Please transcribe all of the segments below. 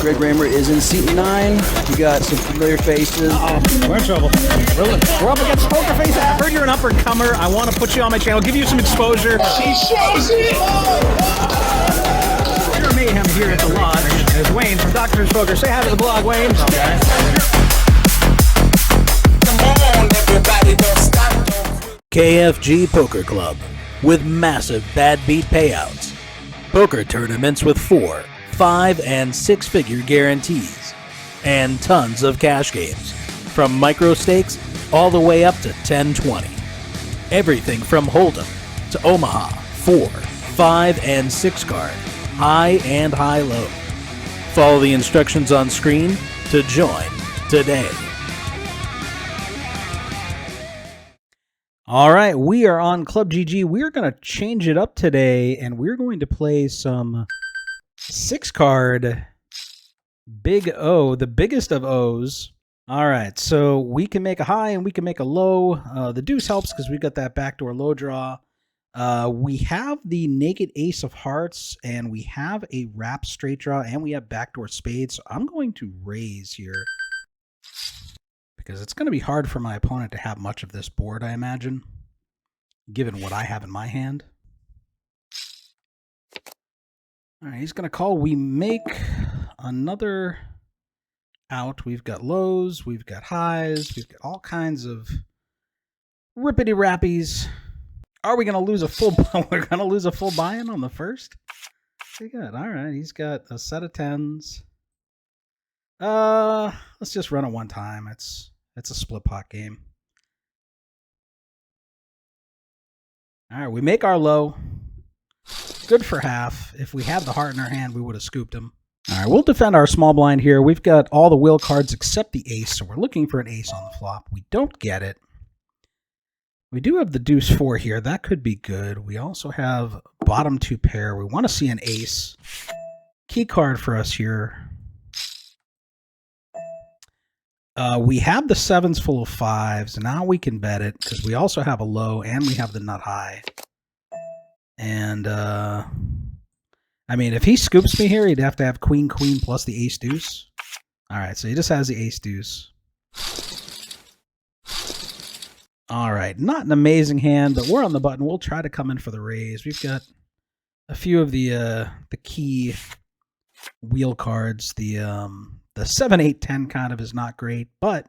Greg Raymer is in seat 9. We got some familiar faces. Uh-oh, we're in trouble. We're up against Poker Face. I heard you're an up-and-comer. I want to put you on my channel, give you some exposure. She shows it! Pure mayhem here at the lodge. There's Wayne from Doctor's Poker. Say hi to the blog, Wayne. Okay. Come on, everybody, don't stop. KFG Poker Club with massive bad beat payouts. Poker tournaments with 4, 5, and 6-figure guarantees. And tons of cash games. From micro stakes all the way up to 10-20. Everything from Hold'em to Omaha, 4, 5, and 6 card. High and high-low. Follow the instructions on screen to join today. All right, we are on Club GG. We're going to change it up today, and we're going to play some 6-card Big O, the biggest of O's. All right, so we can make a high and we can make a low. The deuce helps because we got that backdoor low draw. We have the naked ace of hearts, and we have a wrap straight draw, and we have backdoor spades. So I'm going to raise here because it's going to be hard for my opponent to have much of this board, I imagine, given what I have in my hand. All right, he's going to call. We make another out. We've got lows, we've got highs, we've got all kinds of rippity-rappies. Are we going to lose a full? We're going to lose a full buy-in on the first? Pretty good. All right, he's got a set of 10s. Let's just run it one time. It's a split pot game. All right, we make our low. Good for half. If we had the heart in our hand, we would have scooped him. All right, we'll defend our small blind here. We've got all the wheel cards except the ace, so we're looking for an ace on the flop. We don't get it. We do have the deuce 4 here. That could be good. We also have bottom 2 pair. We want to see an ace. Key card for us here. We have the 7s full of 5s. Now we can bet it because we also have a low and we have the nut high. And, I mean, if he scoops me here, he'd have to have queen, queen plus the ace deuce. All right, so he just has the ace deuce. All right, not an amazing hand, but we're on the button. We'll try to come in for the raise. We've got a few of the key wheel cards. The 7, 8, 10 kind of is not great, but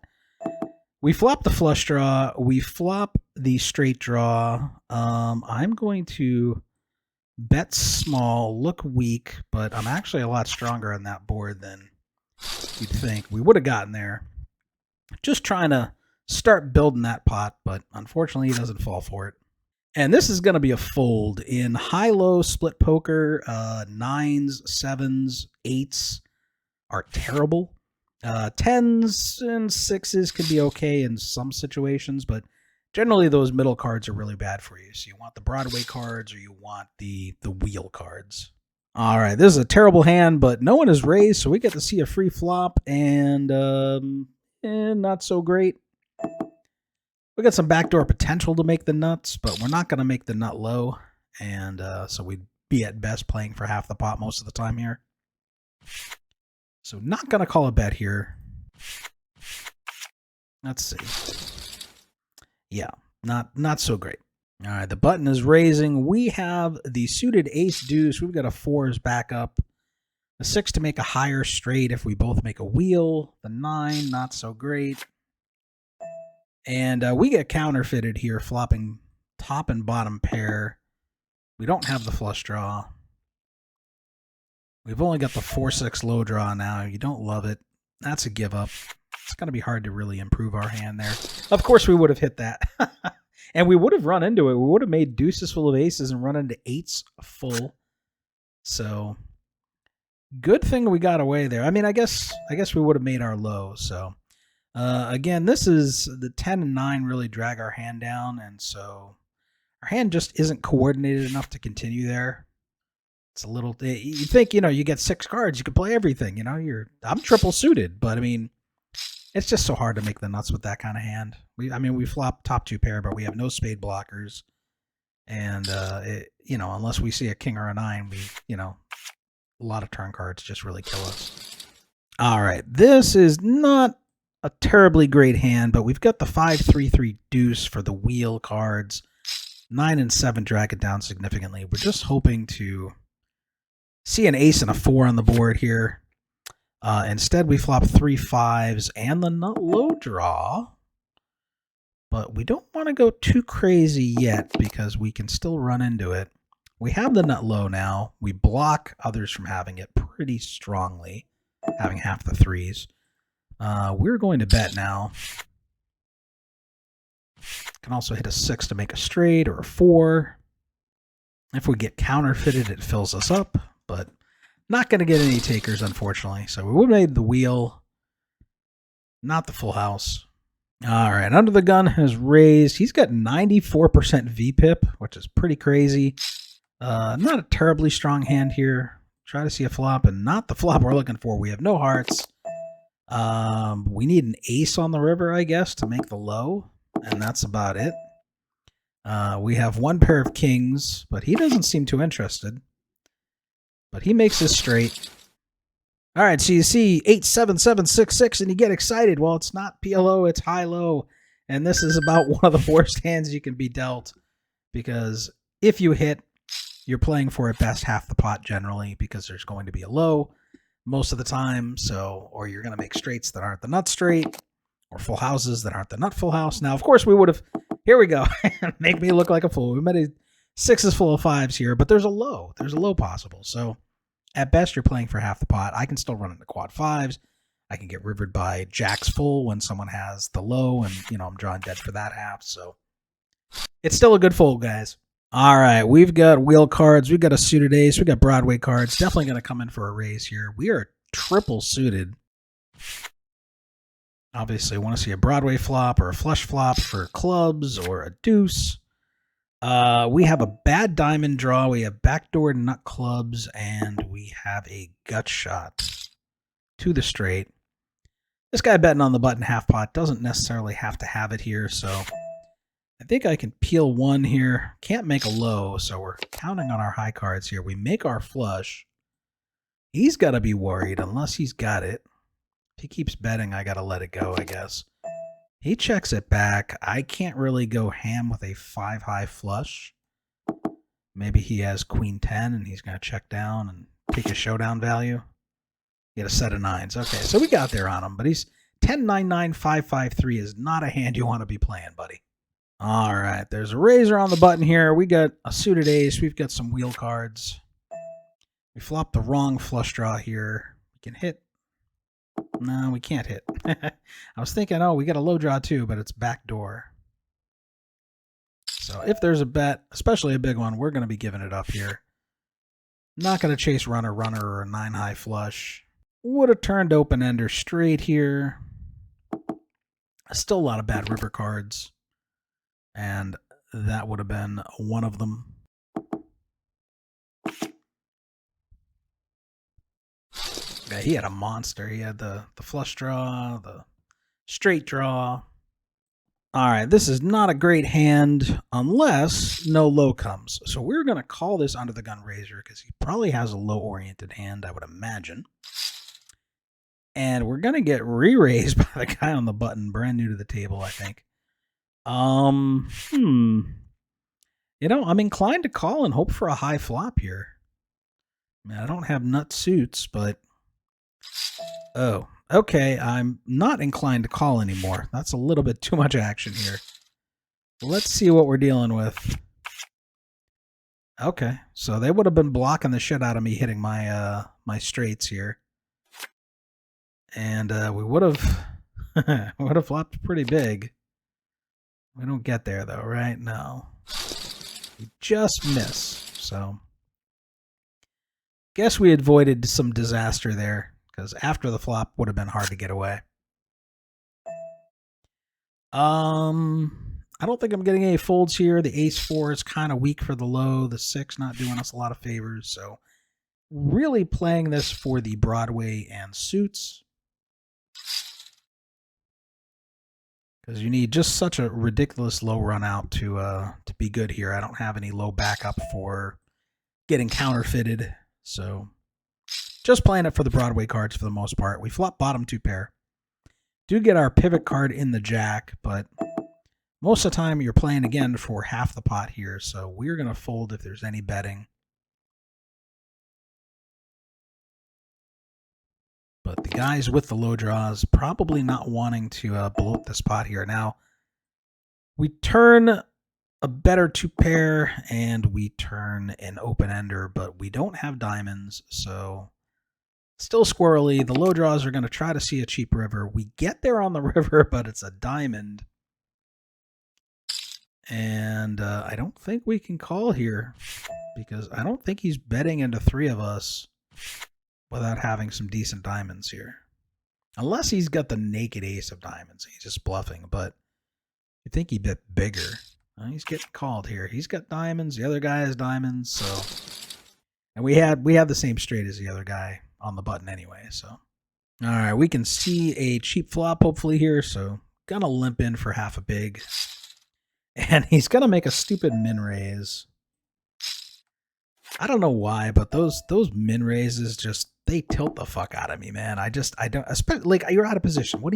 we flop the flush draw. We flop the straight draw. I'm going to bet small, look weak, but I'm actually a lot stronger on that board than you'd think. We would have gotten there. Just trying to start building that pot, but unfortunately he doesn't fall for it. And this is going to be a fold. In high-low split poker, 9s, 7s, 8s are terrible. 10s and 6s can be okay in some situations, but generally those middle cards are really bad for you. So you want the Broadway cards or you want the wheel cards. All right, this is a terrible hand, but no one is raised, so we get to see a free flop, and not so great. We got some backdoor potential to make the nuts, but we're not going to make the nut low, and so we'd be at best playing for half the pot most of the time here. So not going to call a bet here. Let's see. Yeah, not so great. All right, the button is raising. We have the suited ace deuce. We've got a 4s back up. A 6 to make a higher straight if we both make a wheel. The 9, not so great. And we get counterfeited here, flopping top and bottom pair. We don't have the flush draw. We've only got the 4-6 low draw now. You don't love it. That's a give up. It's going to be hard to really improve our hand there. Of course, we would have hit that. And we would have run into it. We would have made deuces full of aces and run into 8s full. So, good thing we got away there. I mean, I guess we would have made our low. So, again, this is the 10 and 9 really drag our hand down. And so, our hand just isn't coordinated enough to continue there. It's a little, you think, you get 6 cards, you can play everything, I'm triple suited, but I mean, it's just so hard to make the nuts with that kind of hand. We flop top 2 pair, but we have no spade blockers. And, unless we see a king or a 9, a lot of turn cards just really kill us. All right, this is not a terribly great hand, but we've got the 5-3-3 deuce for the wheel cards. 9 and 7 drag it down significantly. We're just hoping to see an ace and a 4 on the board here. Instead, we flop 3 5s and the nut low draw. But we don't want to go too crazy yet because we can still run into it. We have the nut low now. We block others from having it pretty strongly, having half the 3s. We're going to bet now. Can also hit a 6 to make a straight or a 4. If we get counterfeited, it fills us up, but not going to get any takers, unfortunately. So we made the wheel, not the full house. All right, under the gun has raised. He's got 94% VPIP, which is pretty crazy. Not a terribly strong hand here. Try to see a flop, and not the flop we're looking for. We have no hearts. We need an ace on the river, I guess, to make the low, and that's about it. We have one pair of kings, but he doesn't seem too interested. But he makes this straight. All right, so you see 8, 7, 7, 6, 6, and you get excited. Well, it's not PLO, it's high-low, and this is about one of the worst hands you can be dealt, because if you hit, you're playing for at best half the pot generally, because there's going to be a low most of the time, so, or you're going to make straights that aren't the nut straight, or full houses that aren't the nut full house. Now, of course, we would have, here we go, make me look like a fool. We made a 6s full of 5s here, but there's a low possible, so at best, you're playing for half the pot. I can still run into quad 5s. I can get rivered by jacks full when someone has the low, and, you know, I'm drawing dead for that half, so it's still a good fold, guys. All right, we've got wheel cards. We've got a suited ace. We've got Broadway cards. Definitely going to come in for a raise here. We are triple suited. Obviously, want to see a Broadway flop or a flush flop for clubs or a deuce. We have a bad diamond draw. We have backdoor nut clubs, and we have a gut shot to the straight. This guy betting on the button half pot doesn't necessarily have to have it here, so I think I can peel one here. Can't make a low, so we're counting on our high cards here. We make our flush. He's got to be worried unless he's got it. If he keeps betting, I got to let it go, I guess. He checks it back. I can't really go ham with a 5-high flush. Maybe he has queen 10 and he's going to check down and take a showdown value. He had a set of 9s. Okay, so we got there on him, but he's 10, 9, 9, 5, 5, 3 is not a hand you want to be playing, buddy. All right, there's a razor on the button here. We got a suited ace. We've got some wheel cards. We flopped the wrong flush draw here. We can hit. No, we can't hit. I was thinking, oh, we got a low draw too, but it's backdoor. So if there's a bet, especially a big one, we're going to be giving it up here. Not going to chase runner or a 9-high flush. Would have turned open-ender straight here. Still a lot of bad river cards. And that would have been one of them. Yeah, he had a monster. He had the flush draw, the straight draw. All right, this is not a great hand unless no low comes. So we're going to call this under the gun razor because he probably has a low-oriented hand, I would imagine. And we're going to get re-raised by the guy on the button, brand new to the table, I think. You know, I'm inclined to call and hope for a high flop here. I mean, I don't have nut suits, but... Oh, okay, I'm not inclined to call anymore. That's a little bit too much action here. Let's see what we're dealing with. Okay, so they would have been blocking the shit out of me hitting my my straights here. And we would have flopped pretty big. We don't get there though, right? No. We just miss. So guess we avoided some disaster there, because after the flop would have been hard to get away. I don't think I'm getting any folds here. The ace-4 is kind of weak for the low. The 6 not doing us a lot of favors. So really playing this for the Broadway and suits. Because you need just such a ridiculous low run out to be good here. I don't have any low backup for getting counterfeited. So Just playing it for the Broadway cards for the most part. We flop bottom 2 pair. Do get our pivot card in the jack, but most of the time you're playing again for half the pot here, so we're going to fold if there's any betting. But the guys with the low draws probably not wanting to bloat this pot here. Now, we turn a better 2 pair and we turn an open ender, but we don't have diamonds, so still squirrely. The low draws are going to try to see a cheap river. We get there on the river, but it's a diamond. And I don't think we can call here because I don't think he's betting into 3 of us without having some decent diamonds here. Unless he's got the naked ace of diamonds. He's just bluffing, but I think he bet bigger. He's getting called here. He's got diamonds. The other guy has diamonds, so... And we had the same straight as the other guy on the button anyway, so... Alright, we can see a cheap flop hopefully here, so gonna limp in for half a big. And he's gonna make a stupid min raise. I don't know why, but those min raises just, they tilt the fuck out of me, man. I don't, especially, like, you're out of position. What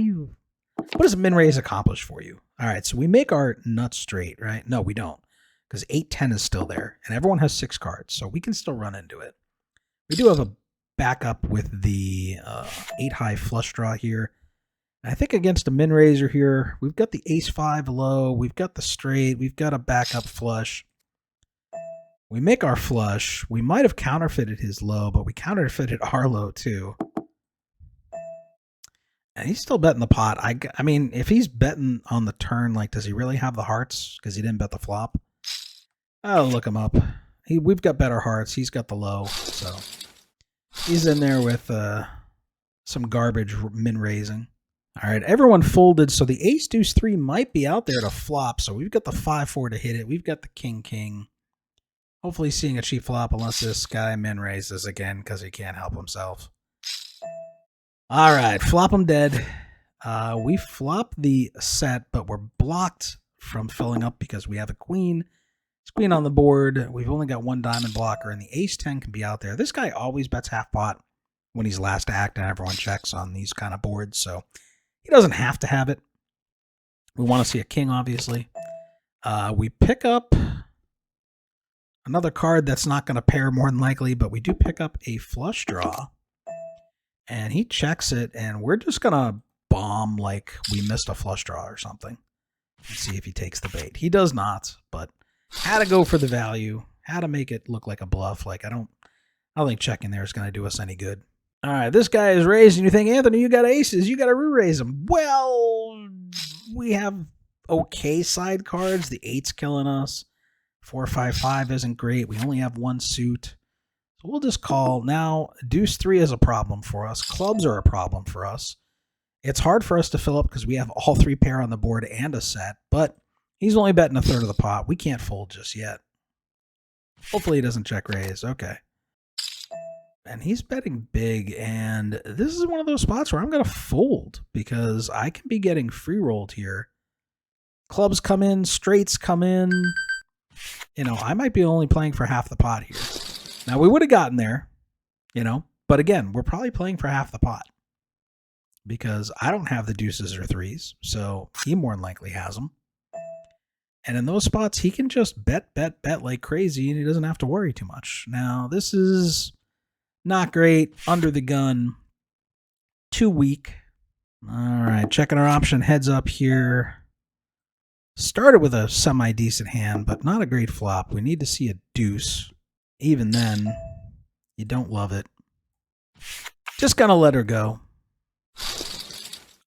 does a min raise accomplish for you? Alright, so we make our nuts straight, right? No, we don't. Because 8-10 is still there, and everyone has 6 cards, so we can still run into it. We do have a backup with the 8-high flush draw here. And I think against a min raiser here, we've got the ace-5 low, we've got the straight, we've got a backup flush. We make our flush. We might have counterfeited his low, but we counterfeited our low too. And he's still betting the pot. I mean, if he's betting on the turn, like, does he really have the hearts? Because he didn't bet the flop. I'll look him up. We've got better hearts. He's got the low, so he's in there with some garbage min raising. All right, everyone folded, so the ace deuce 3 might be out there to flop. So we've got the 5-4 to hit it. We've got the king. Hopefully seeing a cheap flop unless this guy min raises again because he can't help himself. All right, flop him dead. We flop the set, but we're blocked from filling up because we have a queen. It's queen on the board. We've only got 1 diamond blocker, and the ace-10 can be out there. This guy always bets half pot when he's last to act, and everyone checks on these kind of boards, so he doesn't have to have it. We want to see a king, obviously. We pick up another card that's not going to pair more than likely, but we do pick up a flush draw. And he checks it, and we're just going to bomb like we missed a flush draw or something. Let's see if he takes the bait. He does not, but had to go for the value. Had to make it look like a bluff. Like, I don't think checking there is going to do us any good. All right, this guy is raised, and you think, Anthony, you got aces. You got to re-raise them. Well, we have okay side cards. The 8's killing us. 4-5-5 isn't great. We only have 1 suit. So we'll just call. Now, deuce 3 is a problem for us. Clubs are a problem for us. It's hard for us to fill up because we have all 3 pair on the board and a set, but he's only betting a third of the pot. We can't fold just yet. Hopefully he doesn't check raise. Okay. And he's betting big, and this is one of those spots where I'm going to fold because I can be getting free rolled here. Clubs come in, straights come in. You know, I might be only playing for half the pot here. Now, we would have gotten there, you know, but again, we're probably playing for half the pot because I don't have the deuces or 3s, so he more than likely has them. And in those spots, he can just bet like crazy, and he doesn't have to worry too much. Now, this is not great. Under the gun. Too weak. All right, checking our option. Heads up here. Started with a semi-decent hand, but not a great flop. We need to see a deuce. Even then, you don't love it. Just gonna let her go.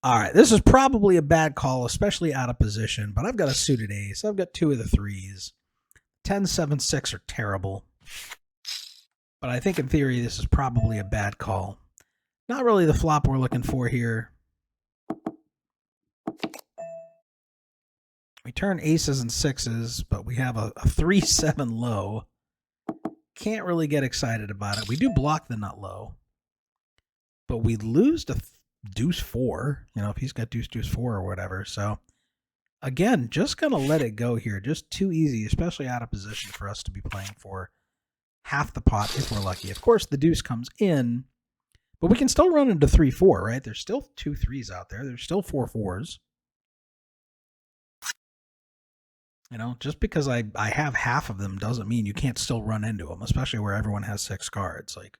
All right, this is probably a bad call, especially out of position, but I've got a suited ace. I've got 2 of the 3s. 10, 7, 6 are terrible. But I think in theory, this is probably a bad call. Not really the flop we're looking for here. We turn aces and 6s, but we have a 3-7 low. Can't really get excited about it. We do block the nut low, but we lose to deuce 4, you know, if he's got deuce 4 or whatever. So again, just gonna let it go here. Just too easy, especially out of position for us to be playing for half the pot if we're lucky. Of course, the deuce comes in, But we can still run into 3-4, right? There's still 2 3s out there. There's still 4 4s. You know, just because I have half of them doesn't mean you can't still run into them, especially where everyone has 6 cards. Like,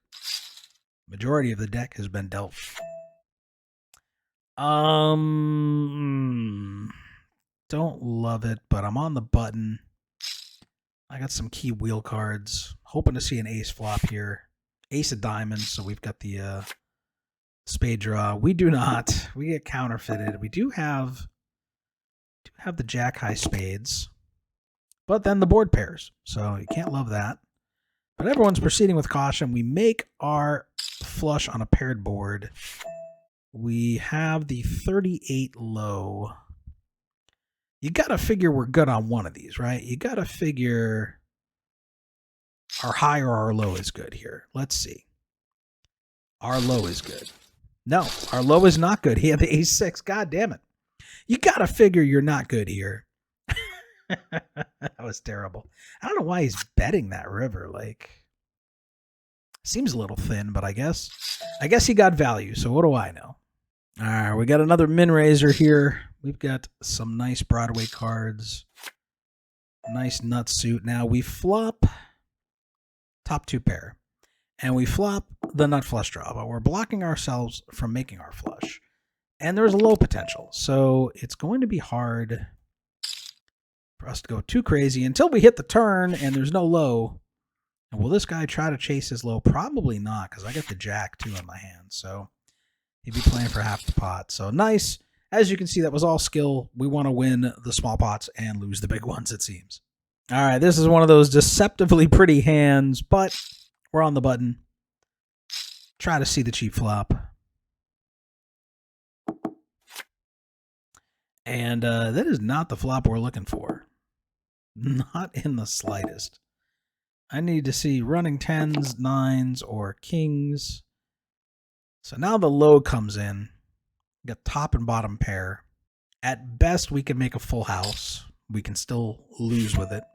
majority of the deck has been dealt. Don't love it, but I'm on the button. I got some key wheel cards. Hoping to see an ace flop here. Ace of diamonds, so we've got the spade draw. We do not. We get counterfeited. We do have the jack high spades, but then the board pairs, so you can't love that. But everyone's proceeding with caution. We make our flush on a paired board. We have the 38 low. You got to figure we're good on one of these, right? You got to figure our high or our low is good here. Let's see. Our low is good. No, our low is not good. He had the ace-6. God damn it. You got to figure you're not good here. That was terrible. I don't know why he's betting that river. Like, seems a little thin, but I guess he got value. So what do I know? All right, we got another min raiser here. We've got some nice Broadway cards. Nice nut suit. Now we flop top 2 pair. And we flop the nut flush draw, but we're blocking ourselves from making our flush. And there's a low potential. So it's going to be hard for us to go too crazy until we hit the turn and there's no low. And will this guy try to chase his low? Probably not, because I got the jack too in my hand. So he'd be playing for half the pot. So nice. As you can see, that was all skill. We want to win the small pots and lose the big ones, it seems. All right, this is one of those deceptively pretty hands, but we're on the button. Try to see the cheap flop. And that is not the flop we're looking for. Not in the slightest. I need to see running 10s, 9s, or kings. So now the low comes in. We got top and bottom pair. At best, we can make a full house. We can still lose with it.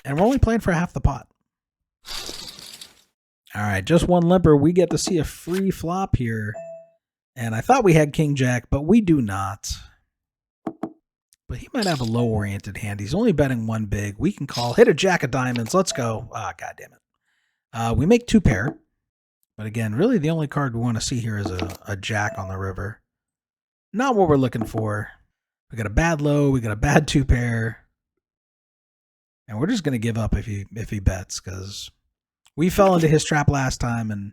And we're only playing for half the pot. All right, just one limper. We get to see a free flop here. And I thought we had king jack, but we do not. But he might have a low-oriented hand. He's only betting 1 big. We can call. Hit a jack of diamonds. Let's go. Ah, God damn it. We make 2 pair. But again, really the only card we want to see here is a jack on the river. Not what we're looking for. We got a bad low. We got a bad 2 pair. And we're just going to give up if he bets, because we fell into his trap last time and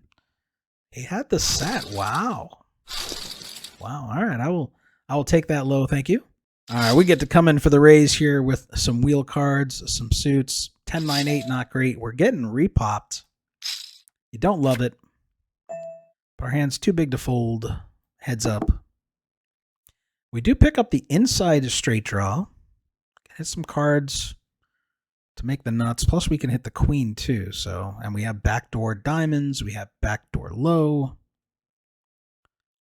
he had the set. Wow. Wow. All right. I will take that low. Thank you. All right. We get to come in for the raise here with some wheel cards, some suits. 10, 9, 8, not great. We're getting repopped. You don't love it. But our hand's too big to fold. Heads up. We do pick up the inside straight draw. Hit some cards to make the nuts. Plus we can hit the queen too. So, and we have backdoor diamonds. We have backdoor low.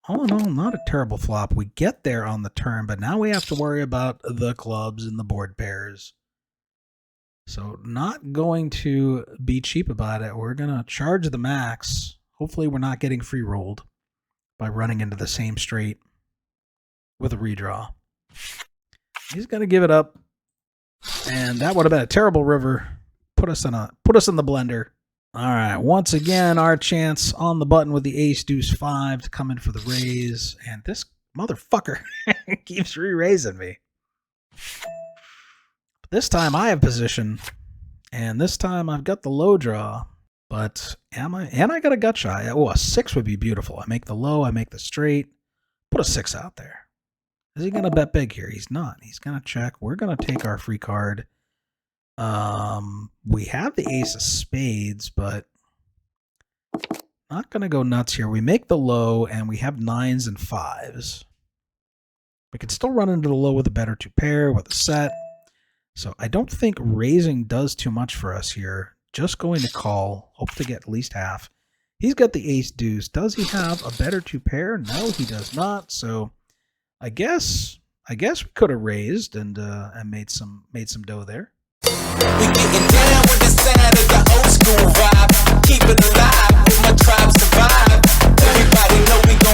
All in all, not a terrible flop. We get there on the turn, but now we have to worry about the clubs and the board pairs. So not going to be cheap about it. We're going to charge the max. Hopefully we're not getting free rolled by running into the same straight with a redraw. He's going to give it up. And that would have been a terrible river. Put us in the blender. All right, once again, our chance on the button with the ace deuce 5 to come in for the raise. And this motherfucker keeps re-raising me. But this time I have position. And this time I've got the low draw. But am I? And I got a gut shot. Oh, a 6 would be beautiful. I make the low, I make the straight. Put a 6 out there. Is he going to bet big here? He's not. He's going to check. We're going to take our free card. We have the ace of spades, but not going to go nuts here. We make the low, and we have 9s and 5s. We can still run into the low with a better 2 pair, with a set. So I don't think raising does too much for us here. Just going to call. Hope to get at least half. He's got the ace deuce. Does he have a better 2 pair? No, he does not. So I guess we could have raised and made some dough there. We getting down with the sound of the old school vibe. Keep it alive with my tribe survive. everybody know we gon'